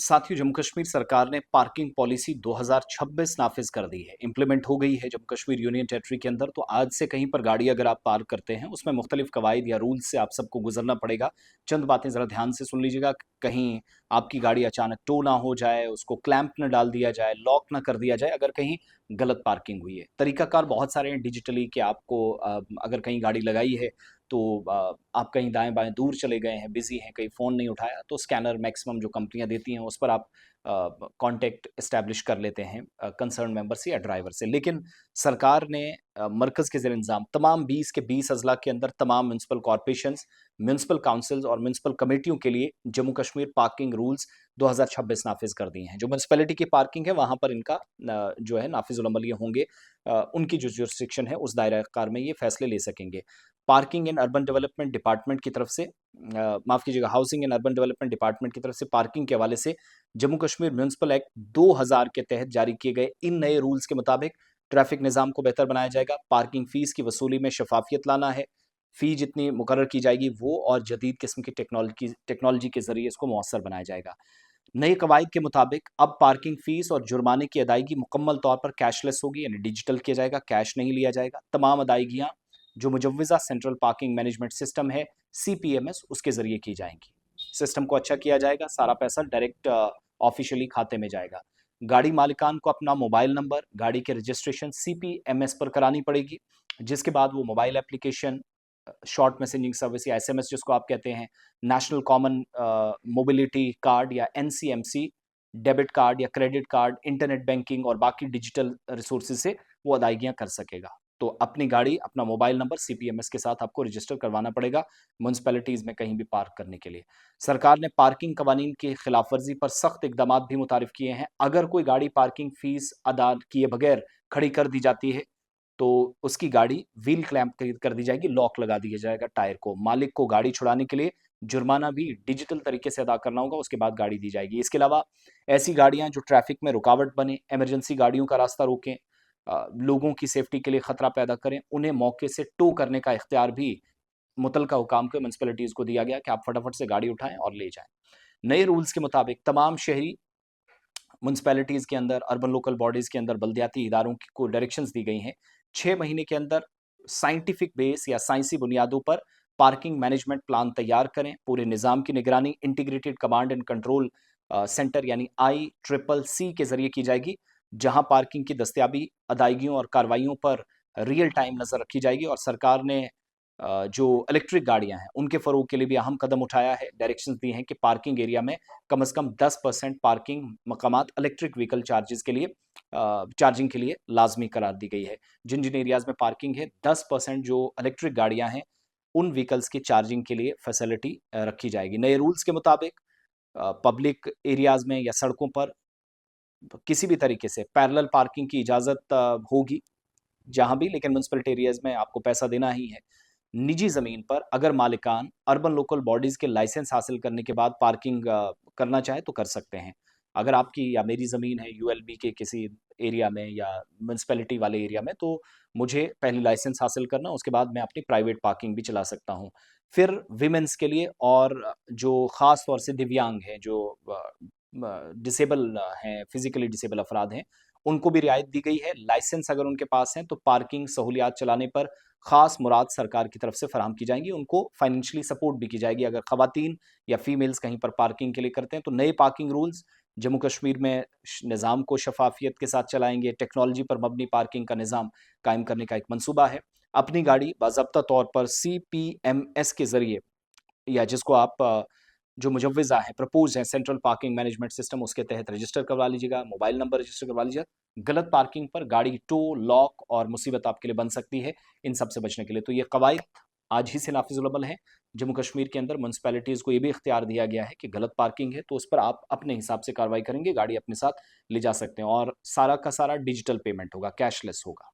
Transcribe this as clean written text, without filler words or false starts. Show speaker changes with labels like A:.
A: साथियों, जम्मू कश्मीर सरकार ने पार्किंग पॉलिसी 2026 नाफिज कर दी है, इम्प्लीमेंट हो गई है जम्मू कश्मीर यूनियन टेरिटरी के अंदर। तो आज से कहीं पर गाड़ी अगर आप पार्क करते हैं, उसमें मुख्तलिफ कवायद या रूल्स से आप सबको गुजरना पड़ेगा। चंद बातें ज़रा ध्यान से सुन लीजिएगा। कहीं आपकी गाड़ी अचानक टो ना हो जाए, उसको क्लैंप न डाल दिया जाए, लॉक ना कर दिया जाए अगर कहीं गलत पार्किंग हुई है। तरीकाकार बहुत सारे हैं डिजिटली कि आपको अगर कहीं गाड़ी लगाई है तो आप कहीं दाएं बाएं दूर चले गए हैं, बिजी हैं, कहीं फ़ोन नहीं उठाया, तो स्कैनर मैक्सिमम जो कंपनियां देती हैं उस पर आप कांटेक्ट इस्टेब्लिश कर लेते हैं कंसर्न मेंबर से या ड्राइवर से। लेकिन सरकार ने मरकज़ के ज़ेर इंतज़ाम तमाम 20 के 20 अजला के अंदर तमाम म्यूनसिपल कॉरपोरेशंस, म्यूनसिपल काउंसिल्स और म्यूनसिपल कमेटियों के लिए जम्मू कश्मीर पार्किंग रूल्स 2026 नाफिज कर दिए हैं। जो म्यूनसिपैलिटी की पार्किंग है वहाँ पर इनका जो है नाफिजुल अमल ये होंगे। उनकी जो जुरिस्डिक्शन है उस दायरा कार में ये फैसले ले सकेंगे। Parking and urban development department की तरफ से माफ़ कीजिएगा, housing and urban development department की तरफ से पार्किंग के हवाले से जम्मू कश्मीर म्यूनसिपल एक्ट 2000 के तहत जारी किए गए इन नए रूल्स के मुताबिक ट्रैफिक निज़ाम को बेहतर बनाया जाएगा। पार्किंग फ़ीस की वसूली में शफाफियत लाना है। फ़ी जितनी मुकर्रर की जाएगी वो और जदीद किस्म की टेक्नोलॉजी के ज़रिए इसको मौसर बनाया जाएगा। नए कवायद के मुताबिक अब पार्किंग फ़ीस और जुर्माने की अदायगी मुकम्मल तौर पर कैशलेस होगी, यानी डिजिटल किया जाएगा, कैश नहीं लिया जाएगा। तमाम अदायगियाँ जो मुजव्वज़ा सेंट्रल पार्किंग मैनेजमेंट सिस्टम है, सीपीएमएस, उसके ज़रिए की जाएंगी। सिस्टम को अच्छा किया जाएगा, सारा पैसा डायरेक्ट ऑफिशियली खाते में जाएगा। गाड़ी मालिकान को अपना मोबाइल नंबर गाड़ी के रजिस्ट्रेशन सीपीएमएस पर करानी पड़ेगी, जिसके बाद वो mobile application, short messaging service या एसएमएस जिसको आप कहते हैं, नेशनल कॉमन मोबिलिटी कार्ड या एनसीएमसी, डेबिट कार्ड या क्रेडिट कार्ड, इंटरनेट बैंकिंग और बाकी डिजिटल रिसोर्सेज से वो अदायगियां कर सकेगा। तो अपनी गाड़ी, अपना मोबाइल नंबर सीपीएमएस के साथ आपको रजिस्टर करवाना पड़ेगा म्यूनसिपैलिटीज़ में कहीं भी पार्क करने के लिए। सरकार ने पार्किंग कवानीन की खिलाफ वर्जी पर सख्त इकदाम भी मुतारिफ किए हैं। अगर कोई गाड़ी पार्किंग फीस अदा किए बगैर खड़ी कर दी जाती है तो उसकी गाड़ी व्हील क्लैंप कर दी जाएगी, लॉक लगा दिया जाएगा टायर को। मालिक को गाड़ी छुड़ाने के लिए जुर्माना भी डिजिटल तरीके से अदा करना होगा, उसके बाद गाड़ी दी जाएगी। इसके अलावा ऐसी गाड़ियां जो ट्रैफिक में रुकावट बने, इमरजेंसी गाड़ियों का रास्ता रोकें, लोगों की सेफ्टी के लिए खतरा पैदा करें, उन्हें मौके से टो करने का इख्तियार भी मुतलका हुकाम को, म्यूनसिपैलिटीज़ को दिया गया कि आप फटाफट से गाड़ी उठाएं और ले जाएं। नए रूल्स के मुताबिक तमाम शहरी म्यूनसिपैलिटीज़ के अंदर, अर्बन लोकल बॉडीज़ के अंदर बल्दियाती इदारों को डायरेक्शंस दी गई हैं 6 महीने के अंदर साइंटिफिक बेस या साइंसी बुनियादों पर पार्किंग मैनेजमेंट प्लान तैयार करें। पूरे निज़ाम की निगरानी integrated command and control centre यानी ICCC के ज़रिए की जाएगी, जहां पार्किंग की दस्तयाबी, अदायगियों और कार्रवाइयों पर रियल टाइम नज़र रखी जाएगी। और सरकार ने जो इलेक्ट्रिक गाड़ियां हैं उनके फ़रोग के लिए भी अहम कदम उठाया है। डायरेक्शंस दी हैं कि पार्किंग एरिया में कम से कम 10% पार्किंग मकामात इलेक्ट्रिक व्हीकल चार्जेस के लिए चार्जिंग के लिए लाजमी करार दी गई है। जिन जिन एरियाज़ में पार्किंग है 10% जो इलेक्ट्रिक गाड़ियां हैं उन व्हीकल्स की चार्जिंग के लिए फैसिलिटी रखी जाएगी। नए रूल्स के मुताबिक पब्लिक एरियाज़ में या सड़कों पर किसी भी तरीके से पैरेलल पार्किंग की इजाज़त होगी जहां भी, लेकिन म्यूनसिपल एरियाज में आपको पैसा देना ही है। निजी ज़मीन पर अगर मालिकान अर्बन लोकल बॉडीज़ के लाइसेंस हासिल करने के बाद पार्किंग करना चाहे तो कर सकते हैं। अगर आपकी या मेरी ज़मीन है यूएलबी के किसी एरिया में या म्यूनसिपैलिटी वाले एरिया में, तो मुझे पहले लाइसेंस हासिल करना, उसके बाद मैं अपनी प्राइवेट पार्किंग भी चला सकता हूँ। फिर विमेंस के लिए और जो ख़ास तौर से दिव्यांग हैं, जो डिसेबल हैं, फिज़िकली डिसेबल अफ़राद हैं, उनको भी रियायत दी गई है। लाइसेंस अगर उनके पास हैं तो पार्किंग सहूलियात चलाने पर ख़ास मुराद सरकार की तरफ से फराहम की जाएंगी। उनको फाइनेंशियली सपोर्ट भी की जाएगी अगर ख़वातीन या फीमेल्स कहीं पर पार्किंग के लिए करते हैं। तो नए पार्किंग रूल्स जम्मू कश्मीर में निज़ाम को शफाफियत के साथ चलाएंगे। टेक्नोलॉजी पर मबनी पार्किंग का निज़ाम कायम करने का एक मनसूबा है। अपनी गाड़ी बाज़ाब्ता तौर पर CPMS के ज़रिए या जिसको आप जो मुजव्वज़ा है, प्रपोज़ है सेंट्रल पार्किंग मैनेजमेंट सिस्टम, उसके तहत रजिस्टर करवा लीजिएगा, मोबाइल नंबर रजिस्टर करवा लीजिएगा। गलत पार्किंग पर गाड़ी टो, लॉक और मुसीबत आपके लिए बन सकती है, इन सब से बचने के लिए। तो ये कवायद आज ही से नाफिजुल अमल हैं। जम्मू कश्मीर के अंदर म्यूनसिपैलिटीज़ को ये भी इख्तियार दिया गया है कि गलत पार्किंग है तो उस पर आप अपने हिसाब से कार्रवाई करेंगे, गाड़ी अपने साथ ले जा सकते हैं और सारा का सारा डिजिटल पेमेंट होगा, कैशलेस होगा।